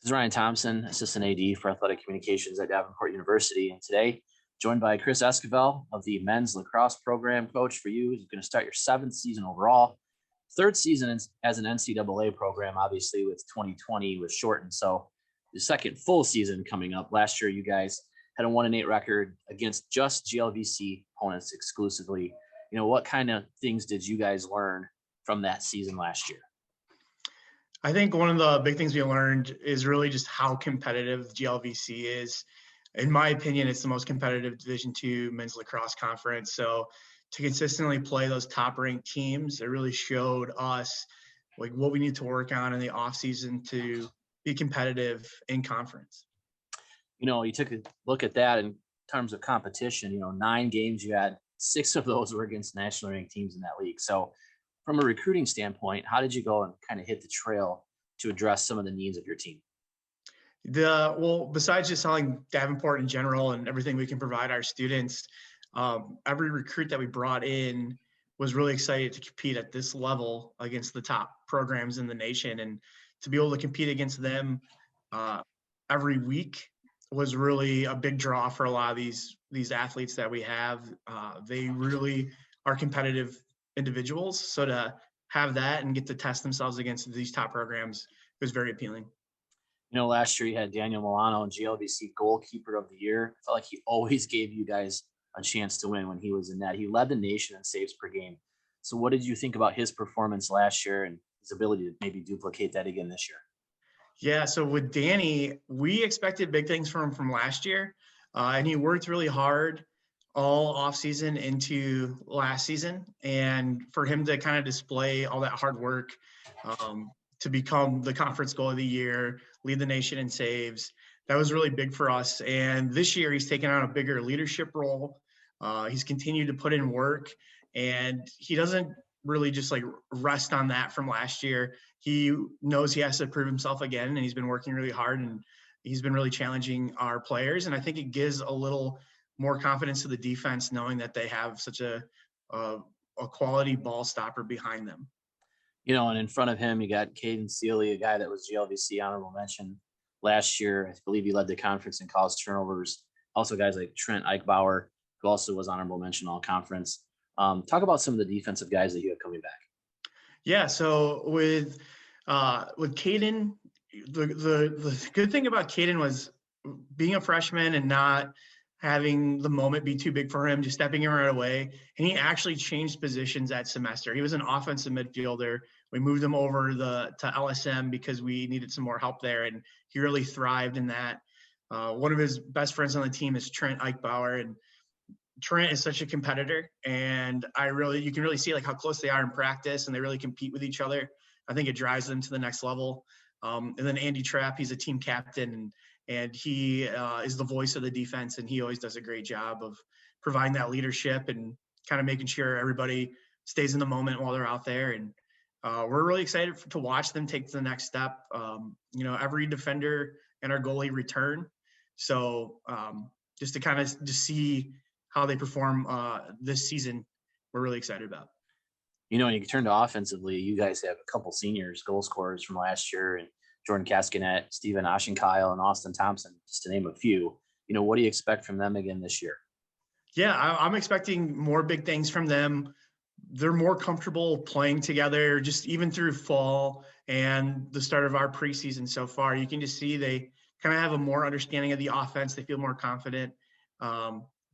This is Ryan Thompson, Assistant AD for Athletic Communications at Davenport University. And today, joined by Chris Esquivel of the men's lacrosse program. Coach, for you, you're going to start your seventh season overall. Third season as an NCAA program, obviously, with 2020 was shortened. So the second full season coming up. Last year, you guys had a 1-8 record against just GLVC opponents exclusively. You know, what kind of things did you guys learn from that season last year? I think one of the big things we learned is really just how competitive GLVC is. In my opinion, it's the most competitive Division II men's lacrosse conference. So to consistently play those top-ranked teams, it really showed us like what we need to work on in the offseason to be competitive in conference. You know, you took a look at that in terms of competition. You know, 9 games you had, 6 of those were against nationally ranked teams in that league. So from a recruiting standpoint, how did you go and kind of hit the trail to address some of the needs of your team? Well, besides just selling Davenport in general and everything we can provide our students, every recruit that we brought in was really excited to compete at this level against the top programs in the nation, and to be able to compete against them every week was really a big draw for a lot of these athletes that we have. They really are competitive individuals, so to have that and get to test themselves against these top programs was very appealing. You know, last year you had Daniel Milano and GLVC goalkeeper of the year. I felt like he always gave you guys a chance to win when he was in that. He led the nation in saves per game. So what did you think about his performance last year and his ability to maybe duplicate that again this year? Yeah, so with Danny, we expected big things from him from last year, and he worked really hard all offseason into last season. And for him to kind of display all that hard work to become the conference goal of the year, lead the nation in saves, that was really big for us. And this year he's taken on a bigger leadership role. He's continued to put in work, and he doesn't really just like rest on that from last year. He knows he has to prove himself again, and he's been working really hard, and he's been really challenging our players. And I think it gives a little more confidence to the defense knowing that they have such a quality ball stopper behind them. You know, and in front of him, you got Kaden Seeley, a guy that was GLVC honorable mention last year. I believe he led the conference in college turnovers. Also guys like Trent Eichbauer, who also was honorable mention all conference. Talk about some of the defensive guys that you have coming back. Yeah, so with Kaden, the good thing about Kaden was being a freshman and not having the moment be too big for him, just stepping in right away. And he actually changed positions that semester. He was an offensive midfielder. We moved him over to LSM because we needed some more help there, and he really thrived in that. One of his best friends on the team is Trent Eichbauer, and Trent is such a competitor, and you can really see like how close they are in practice, and they really compete with each other. I think it drives them to the next level. And then Andy Trapp, he's a team captain, and he is the voice of the defense, and he always does a great job of providing that leadership and kind of making sure everybody stays in the moment while they're out there. And we're really excited to watch them take the next step. You know, every defender and our goalie return. So just to kind of just see how they perform this season, we're really excited about. You know, when you turn to offensively, you guys have a couple seniors, goal scorers from last year, and Jordan Cascanet, Steven Ashenkyle, and Austin Thompson, just to name a few. You know, what do you expect from them again this year? Yeah, I'm expecting more big things from them. They're more comfortable playing together, just even through fall and the start of our preseason so far. You can just see they kind of have a more understanding of the offense. They feel more confident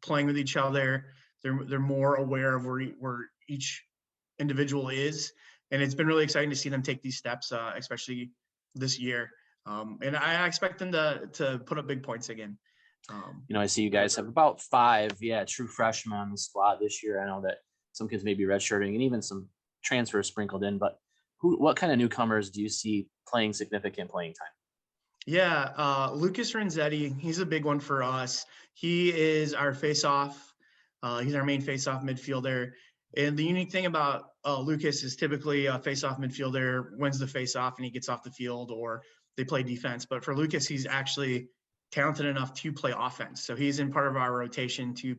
playing with each other. They're more aware of where each individual is, and it's been really exciting to see them take these steps, especially this year. And I expect them to put up big points again. You know, I see you guys have about 5, true freshmen on the squad this year. I know that some kids may be redshirting and even some transfers sprinkled in, but what kind of newcomers do you see playing significant playing time? Yeah, Lucas Renzetti, he's a big one for us. He is our face-off. He's our main face-off midfielder. And the unique thing about Lucas is typically a face-off midfielder wins the face-off and he gets off the field, or they play defense. But for Lucas, he's actually talented enough to play offense. So he's in part of our rotation to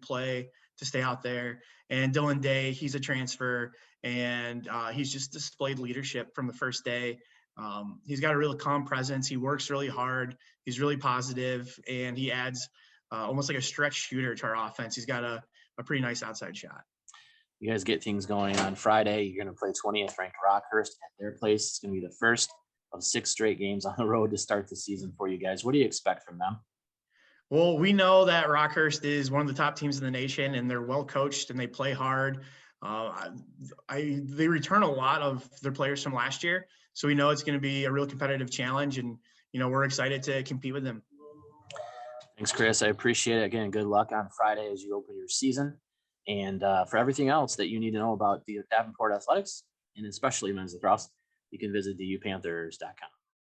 stay out there. And Dylan Day, he's a transfer, and he's just displayed leadership from the first day. He's got a real calm presence. He works really hard. He's really positive, and he adds almost like a stretch shooter to our offense. He's got a pretty nice outside shot. You guys get things going on Friday. You're going to play 20th ranked Rockhurst at their place. It's going to be the first of 6 straight games on the road to start the season for you guys. What do you expect from them? Well, we know that Rockhurst is one of the top teams in the nation, and they're well coached and they play hard. They return a lot of their players from last year, so we know it's going to be a real competitive challenge, and we're excited to compete with them. Thanks, Chris. I appreciate it. Again, good luck on Friday as you open your season. And for everything else that you need to know about the Davenport athletics, and especially men's lacrosse, you can visit the upanthers.com.